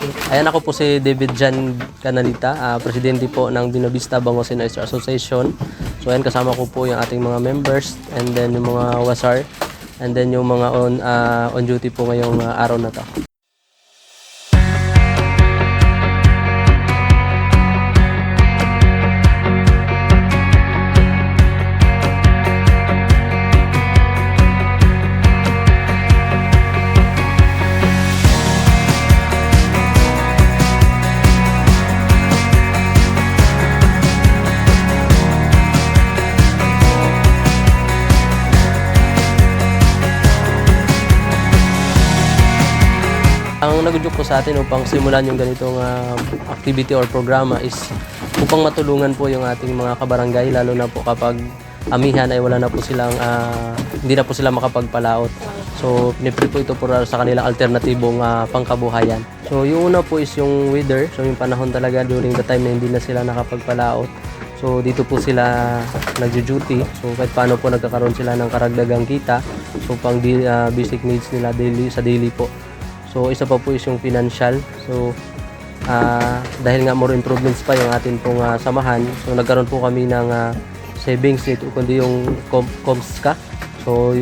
Ayan, ako po si David Jan Canalita, presidente po ng Binavista Bangos and Oyster Association. So ayan, kasama ko po yung ating mga members and then yung mga wasar and then yung mga on duty po ngayong araw na to. Ang nag-joke po sa atin upang simulan yung ganitong activity or programa is upang matulungan po yung ating mga kabarangay, lalo na po kapag amihan ay wala na po silang hindi na po sila makapagpalaot. So pinipre po ito para sa kanilang alternatibong pangkabuhayan. So yung una po is yung weather, so yung panahon talaga during the time na hindi na sila nakapagpalaot. So dito po sila nagjo-duty. So kahit paano po nagkakaroon sila ng karagdagang kita. So pang basic needs nila daily po. So isa pa po is yung financial. So dahil nga more improvements pa yung atin pong samahan, so nagkaroon po kami ng savings nito kundi yung COMSCA. So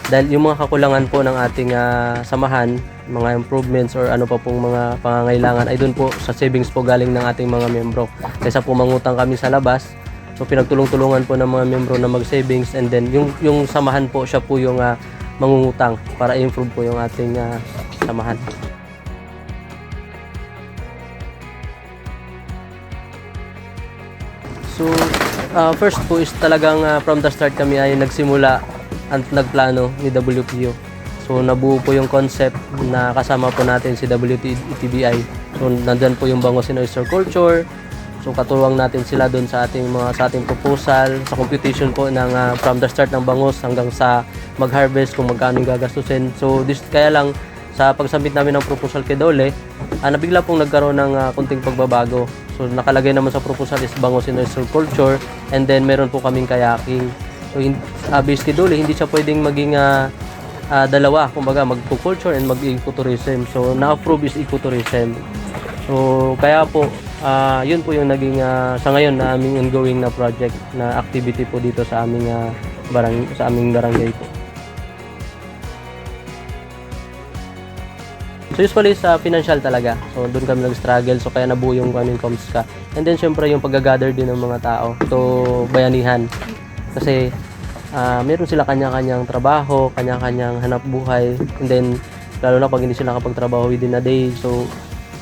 dahil yung mga kakulangan po ng ating samahan, mga improvements or ano pa pong mga pangangailangan ay doon po sa savings po galing ng ating mga membro. Kaysa po mangutang kami sa labas, so pinagtulong-tulungan po ng mga membro na mag-savings, and then yung samahan po siya po yung mangungutang para i-improve po yung ating samahan. So first po is talagang from the start kami ay nagsimula at nagplano ni WPO. So nabuo po yung concept na kasama po natin si WTBI. So nandyan po yung Bangos and Oyster Culture. So katuwang natin sila doon sa ating proposal, sa computation po ng from the start ng bangos hanggang sa mag-harvest kung magkano gagastusin. So kaya lang sa pagsubmit namin ng proposal kay Dole, nabigla pong nagkaroon ng kunting pagbabago. So nakalagay naman sa proposal is Bangos and Oyster Culture, and then meron po kaming kayaking. So based kay Dole, hindi siya pwedeng maging dalawa, kumbaga mag-culture and mag-ecotourism. So na-approve is ecotourism. So kaya po yun po yung naging sa ngayon na aming ongoing na project na activity po dito sa aming barangay po. So usually sa financial talaga. So doon kami nag-struggle, so kaya nabuo yung aming COMSCA. And then syempre yung pag-gather din ng mga tao. So bayanihan. Kasi meron sila kanya-kanyang trabaho, kanya-kanyang hanap buhay. And then lalo na pag hindi sila nakapagtrabaho within a day, so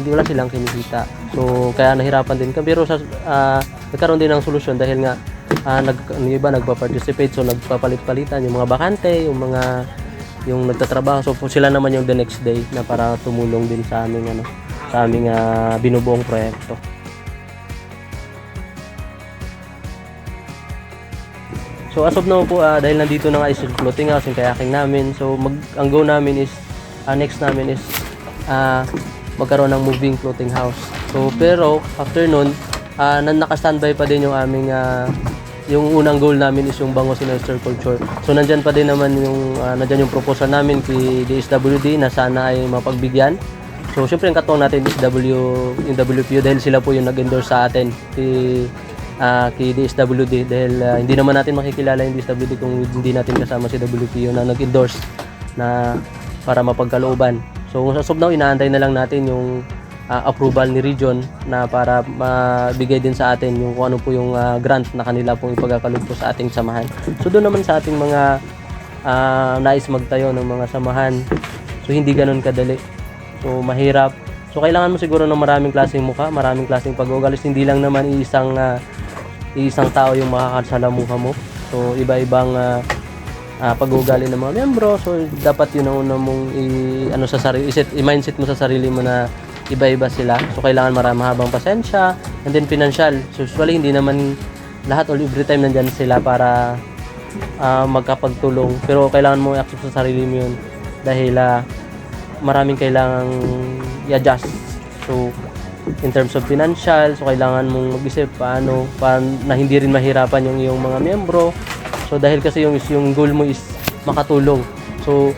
hindi wala silang kinikita. So kaya nahirapan din kami, pero nagkaroon din ng solusyon dahil nga yung iba nagpa-participate, so nagpapalit-palitan yung mga bakante, yung nagtatrabaho, so sila naman yung the next day na para tumulong din sa aming binubuong proyekto. So as of now po, dahil nandito na nga is yung floating house, yung kayaking namin, so ang go namin is next namin is magkaroon ng moving floating house. So pero after nun, naka-standby pa din yung aming yung unang goal namin is yung Bangos and Oyster Culture. So nandyan pa din naman nandyan yung proposal namin kay DSWD na sana ay mapagbigyan. So syempre ang katuwang natin is yung WPO dahil sila po yung nag-endorse sa atin kay DSWD, dahil hindi naman natin makikilala yung DSWD kung hindi natin kasama si WPO na nag-endorse na para mapagkalooban. So sa now, inaantay na lang natin yung approval ni region na para mabigay din sa atin yung kung ano po yung grant na kanila pong ipagkakaloob po sa ating samahan. So doon naman sa ating mga nais magtayo ng mga samahan, so hindi ganun kadali. So mahirap. So kailangan mo siguro ng maraming klaseng mukha, maraming klaseng pag-uugalis. Hindi lang naman iisang tao yung makakasalamuha mo. So iba-ibang pag-uugali ng mga membro. So dapat yun ang una mong sa sarili, i-mindset mo sa sarili mo na iba-iba sila. So kailangan mahabang pasensya, and then financial. So usually hindi naman lahat or every time nandyan sila para magkapagtulong, pero kailangan mo i-accept sa sarili mo yun dahil maraming kailangang i-adjust. So in terms of financial, so kailangan mong mag-isip paano na hindi rin mahirapan yung iyong mga miyembro. So dahil kasi yung goal mo is makatulong. So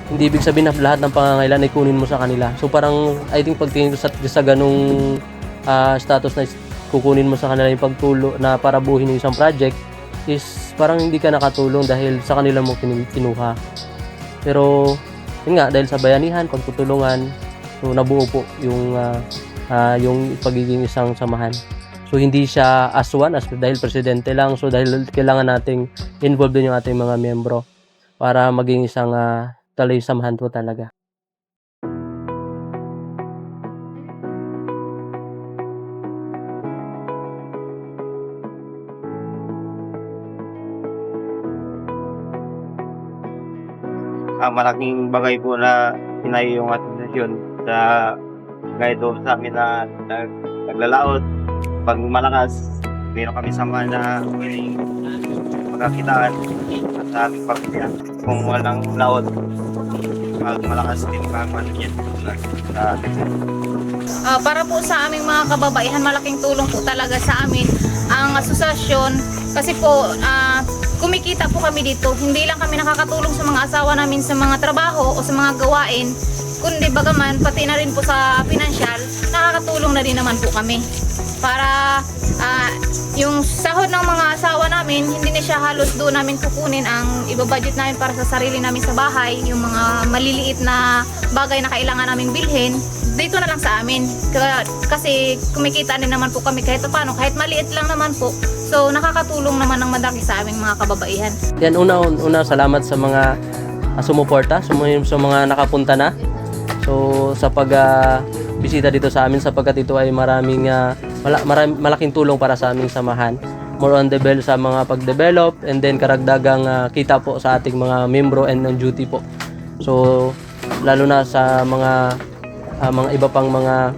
hindi ibig sabihin na lahat ng pangangailangan ay kunin mo sa kanila. So parang I think pagtingin ko sa ganung status na kukunin mo sa kanila yung pagtulong na para buuin yung isang project is parang hindi ka nakatulong dahil sa kanila mo kinuha. Pero yun nga, dahil sa bayanihan, pagtutulungan, so nabuo po yung pagiging isang samahan. So hindi siya as one, as dahil presidente lang. So dahil kailangan nating involved din yung ating mga miyembro para maging isang talay samahan po talaga. Malaking bagay po na pinayo yung asosasyon sa gaya doon sa amin na naglalaot. Pag malakas, meron kami sama na willing magkakitaan at sa aming pamilya. Kung walang laot, pag malakas din pag yan sa atin. Para po sa aming mga kababaihan, malaking tulong po talaga sa amin ang asosasyon kasi po kumikita po kami dito. Hindi lang kami nakakatulong sa mga asawa namin sa mga trabaho o sa mga gawain, kundi bagaman pati na rin po sa financial, nakakatulong na din naman po kami. Para yung sahod ng mga asawa namin, hindi na siya halos doon namin kukunin ang ibabudget namin para sa sarili namin sa bahay, yung mga maliliit na bagay na kailangan namin bilhin, dito na lang sa amin. Kasi kumikita din naman po kami kahit paano, kahit maliit lang naman po. So nakakatulong naman ng madami sa aming mga kababaihan. Yan, una salamat sa mga sumuporta, sa mga nakapunta na. So sa bisita dito sa amin sapagkat ito ay malaking tulong para sa aming samahan. More on sa mga pag-develop and then karagdagang kita po sa ating mga membro and on duty po. So lalo na sa mga iba pang mga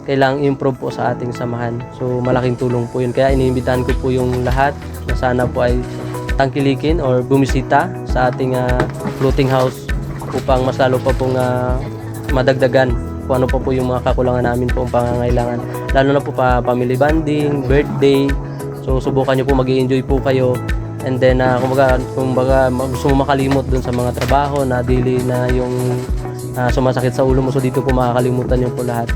kailangang improve po sa ating samahan. So malaking tulong po yun. Kaya iniimbitahan ko po yung lahat na sana po ay tangkilikin or bumisita sa ating floating house upang mas lalo pa pong madagdagan kung ano pa po yung mga kakulangan namin po ang pangangailangan. Lalo na po family bonding, birthday. So subukan nyo po, mag-i-enjoy po kayo. And then kumbaga gusto mo makalimot dun sa mga trabaho na daily na yung sumasakit sa ulo mo. So dito po makakalimutan nyo po lahat.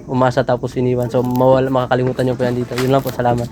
Umasa tapos iniwan. So makakalimutan nyo po yan dito. Yun lang po, salamat.